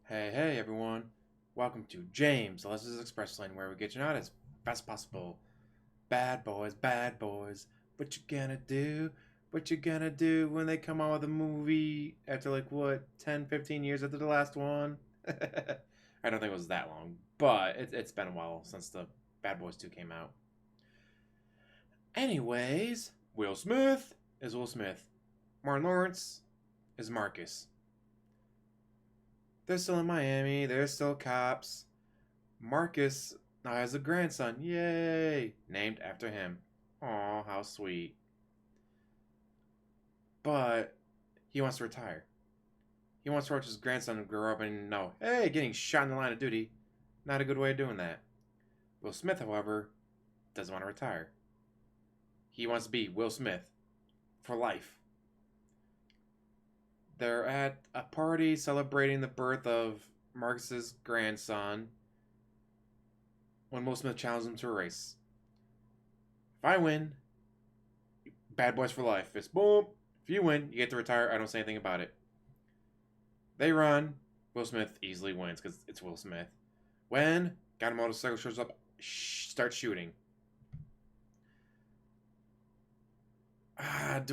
Hey everyone. Welcome to James Leslie's Express Lane, where we get you out as fast as possible. Bad boys. What you gonna do? What you gonna do when they come out with a movie after 10, 15 years after the last one? I don't think it was that long, but it's been a while since the Bad Boys 2 came out. Anyways, Will Smith is Will Smith. Martin Lawrence is Marcus. They're still in Miami. They're still cops. Marcus now has a grandson. Yay! Named after him. Aw, how sweet. But he wants to retire. He wants to watch his grandson grow up and know, hey, getting shot in the line of duty. Not a good way of doing that. Will Smith, however, doesn't want to retire. He wants to be Will Smith for life. They're at a party celebrating the birth of Marcus's grandson when Will Smith challenges him to a race. If I win, Bad Boys for life. It's boom. If you win, you get to retire. I don't say anything about it. They run. Will Smith easily wins because it's Will Smith. When got a motorcycle shows up, starts shooting. How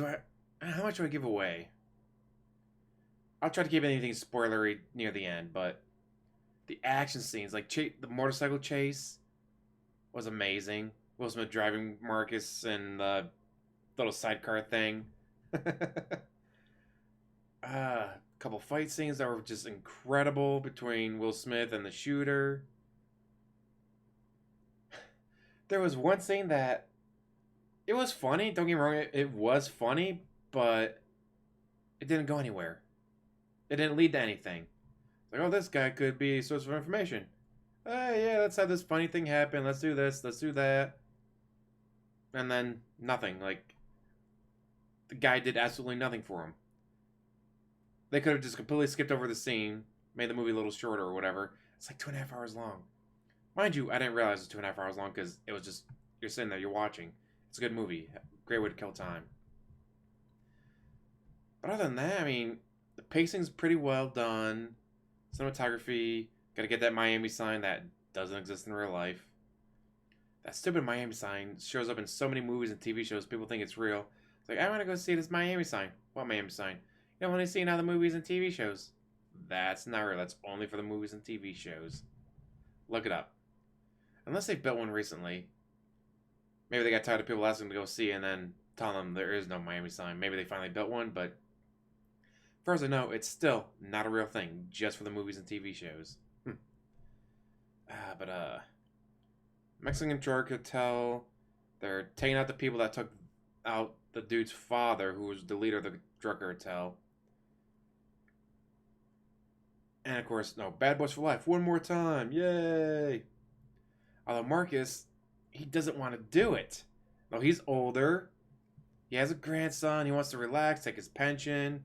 much do I give away? I'll try to keep anything spoilery near the end, but the action scenes, like the motorcycle chase, was amazing. Will Smith driving Marcus and the little sidecar thing. A couple fight scenes that were just incredible between Will Smith and the shooter. There was one scene that it was funny. Don't get me wrong, it was funny, but it didn't go anywhere. It didn't lead to anything. Like, oh, this guy could be a source of information. Hey, yeah, let's have this funny thing happen. Let's do this. Let's do that. And then nothing. Like, the guy did absolutely nothing for him. They could have just completely skipped over the scene, made the movie a little shorter or whatever. It's like 2.5 hours long. Mind you, I didn't realize it was 2.5 hours long because it was just, you're sitting there, you're watching. It's a good movie. Great way to kill time. But other than that, I mean, the pacing's pretty well done. Cinematography, gotta get that Miami sign that doesn't exist in real life. That stupid Miami sign shows up in so many movies and TV shows, people think it's real. It's like, I want to go see this Miami sign. What Miami sign? You don't want to see it in other movies and TV shows. That's not real. That's only for the movies and TV shows. Look it up. Unless they built one recently. Maybe they got tired of people asking them to go see it and then telling them there is no Miami sign. Maybe they finally built one, but as far as I know, it's still not a real thing, just for the movies and TV shows. Mexican drug cartel, they're taking out the people that took out the dude's father, who was the leader of the drug cartel. And of course, no, Bad Boys for life, one more time, yay! Although Marcus, he doesn't want to do it. No, he's older, he has a grandson, he wants to relax, take his pension.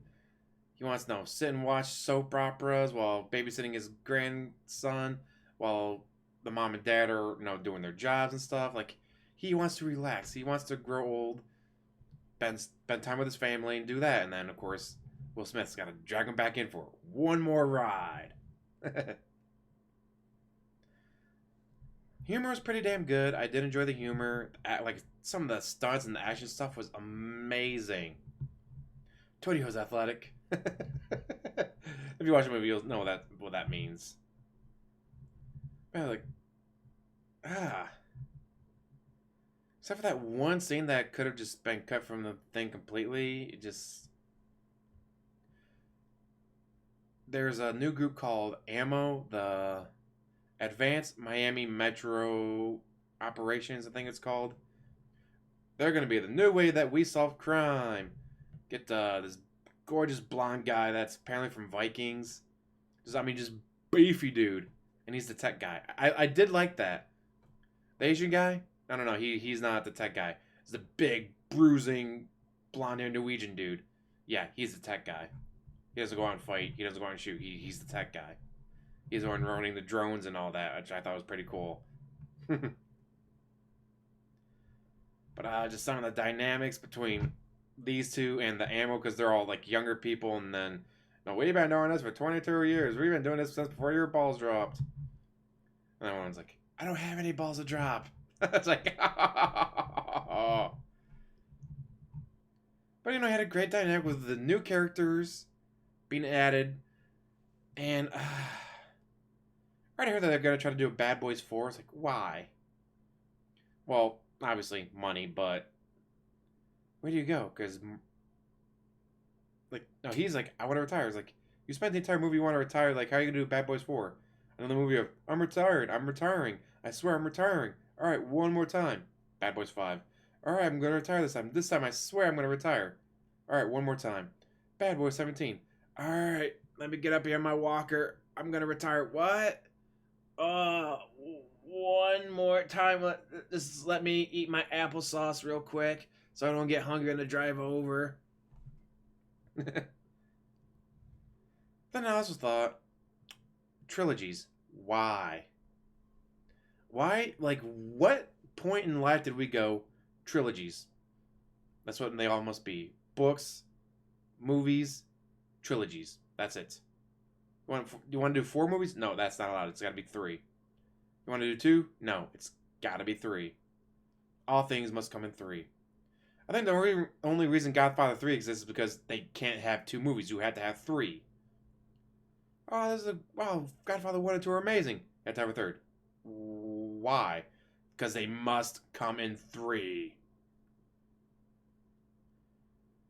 He wants to sit and watch soap operas while babysitting his grandson, while the mom and dad are doing their jobs and stuff. Like, he wants to relax. He wants to grow old, spend time with his family, and do that. And then, of course, Will Smith's got to drag him back in for one more ride. Humor was pretty damn good. I did enjoy the humor. Like, some of the stunts and the action stuff was amazing. Tony Ho's athletic. If you watch the movie, you'll know what that means. Man, except for that one scene that could have just been cut from the thing completely. There's a new group called AMMO, the Advanced Miami Metro Operations, I think it's called. They're going to be the new way that we solve crime. Get this gorgeous blonde guy that's apparently from Vikings. Just beefy dude. And he's the tech guy. I did like that. The Asian guy? No. He's not the tech guy. It's the big, bruising, blonde-haired Norwegian dude. Yeah, he's the tech guy. He doesn't go out and fight. He doesn't go out and shoot. He's the tech guy. He's the one running the drones and all that, which I thought was pretty cool. But just some of the dynamics between these two and the ammo because they're all like younger people, and then no, we've been doing this for 22 years. We've been doing this since before your balls dropped. And everyone's like, I don't have any balls to drop. It's like, oh. But you know, I had a great dynamic with the new characters being added, and right here that they're gonna try to do a Bad Boys 4. It's like, why? Well, obviously money, but where do you go? Because like, no, he's like, I want to retire. It's like, you spent the entire movie, you want to retire. Like, how are you gonna do Bad Boys 4? Another movie of, I'm retired. I'm retiring. I swear I'm retiring. All right, one more time. Bad Boys 5. All right, I'm gonna retire this time. This time I swear I'm gonna retire. All right, one more time. Bad Boys 17. All right, let me get up here on my walker. I'm gonna retire. What? Uh, one more time. Just let me eat my applesauce real quick so I don't get hungry on the drive over. Then I also thought, trilogies. Why? Why? Like, what point in life did we go, trilogies? That's what they all must be. Books, movies, trilogies. That's it. You want to do 4 movies? No, that's not allowed. It's got to be 3. You want to do 2? No, it's got to be 3. All things must come in 3. I think the only reason Godfather 3 exists is because they can't have 2 movies. You have to have 3. Oh, Godfather 1 and 2 are amazing. You have to have a third. Why? Because they must come in 3.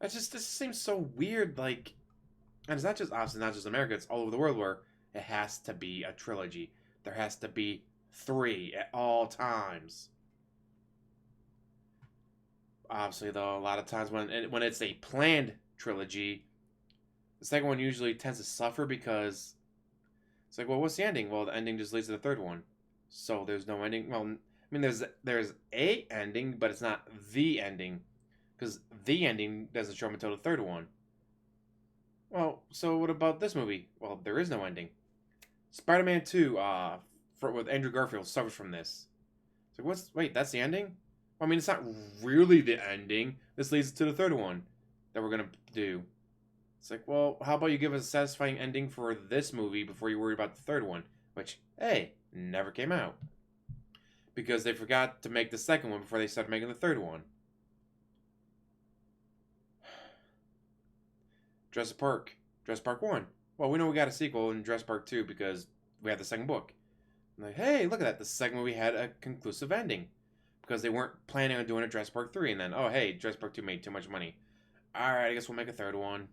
This seems so weird. Like, and it's not just obviously not just America. It's all over the world where it has to be a trilogy. There has to be 3 at all times. Obviously, though, a lot of times when it's a planned trilogy, the second one usually tends to suffer because it's like, well, what's the ending? Well, the ending just leads to the third one. So there's no ending. Well, I mean, there's a ending, but it's not the ending because the ending doesn't show up until the third one. Well, so what about this movie? Well, there is no ending. Spider-Man 2, with Andrew Garfield suffers from this. So wait, that's the ending? Well, I mean, it's not really the ending. This leads to the third one that we're gonna do. It's like, well, how about you give us a satisfying ending for this movie before you worry about the third one? Which, hey, never came out. Because they forgot to make the second one before they started making the third one. Jurassic Park 1. Well, we know we got a sequel in Jurassic Park 2 because we had the second book. I'm like, hey, look at that. The second movie had a conclusive ending. Because they weren't planning on doing a Jurassic Park 3. And then, oh, hey, Jurassic Park 2 made too much money. Alright, I guess we'll make a third one.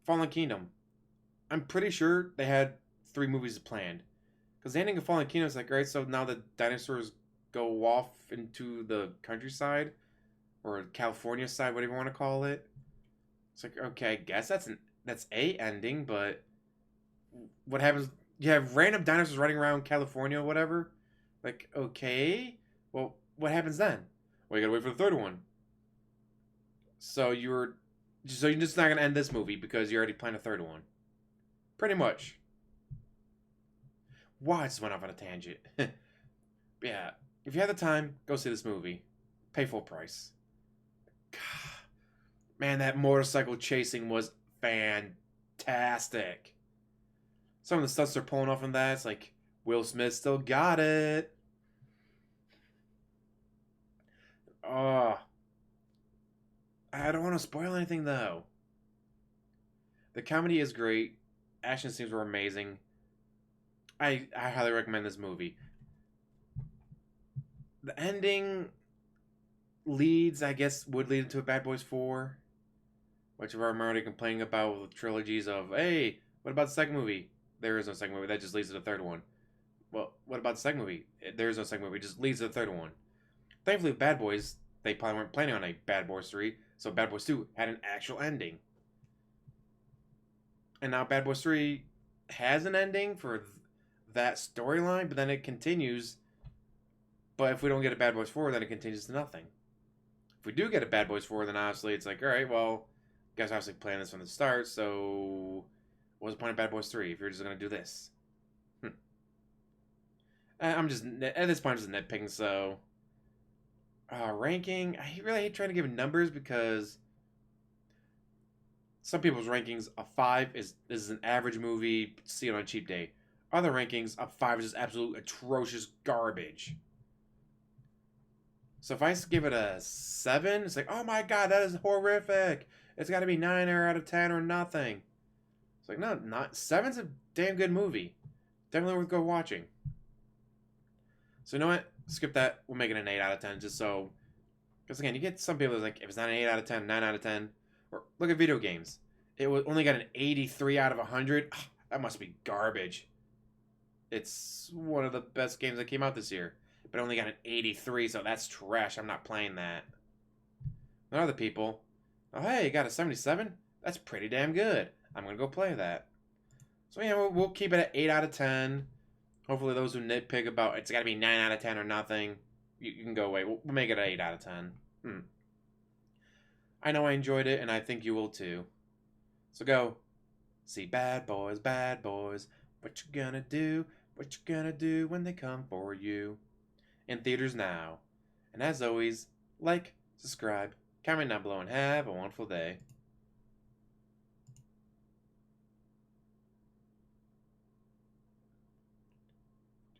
Fallen Kingdom. I'm pretty sure they had 3 movies planned. Because the ending of Fallen Kingdom is like, alright, so now the dinosaurs go off into the countryside. Or California side, whatever you want to call it. It's like, okay, I guess that's a ending, but what happens? You have random dinosaurs running around California or whatever. Like, okay, well, what happens then? Well, you gotta wait for the third one. So you're just not gonna end this movie because you already planned a third one. Pretty much. Wow, I just went off on a tangent. Yeah, if you have the time, go see this movie. Pay full price. God. Man, that motorcycle chasing was fantastic. Some of the stunts they're pulling off in that, it's like, Will Smith still got it. Oh, I don't want to spoil anything though. The comedy is great. Action scenes were amazing. I highly recommend this movie. The ending leads, I guess, would lead into a Bad Boys 4. Which I'm already complaining about with trilogies of, hey, what about the second movie? There is no second movie. That just leads to the third one. Well, what about the second movie? There is no second movie. It just leads to the third one. Thankfully, Bad Boys, they probably weren't planning on a Bad Boys 3, so Bad Boys 2 had an actual ending. And now Bad Boys 3 has an ending for that storyline, but then it continues. But if we don't get a Bad Boys 4, then it continues to nothing. If we do get a Bad Boys 4, then obviously it's like, alright, well, you guys obviously planned this from the start, so what's the point of Bad Boys 3 if you're just going to do this? I'm just, at this point, I'm just nitpicking, so Ranking. I really hate trying to give numbers because some people's rankings a 5 is an average movie, see it on a cheap day. Other rankings a 5 is just absolute atrocious garbage. So if I give it a 7, it's like, oh my god, that is horrific. It's got to be 9 or out of 10 or nothing. It's like, no, not 7's a damn good movie. Definitely worth go watching. So you know what? Skip that. We'll make it an 8 out of 10 just so. Because again, you get some people that's like, if it's not an 8 out of 10, 9 out of 10. Or look at video games. It only got an 83 out of 100. That must be garbage. It's one of the best games that came out this year. But it only got an 83, so that's trash. I'm not playing that. There are other people. Oh, hey, you got a 77? That's pretty damn good. I'm going to go play that. So, yeah, we'll keep it at 8 out of 10. Hopefully those who nitpick about it's got to be 9 out of 10 or nothing, you can go away. We'll make it an 8 out of 10. I know I enjoyed it, and I think you will too. So go see Bad Boys, Bad Boys. What you gonna do? What you gonna do when they come for you? In theaters now. And as always, like, subscribe, comment down below, and have a wonderful day.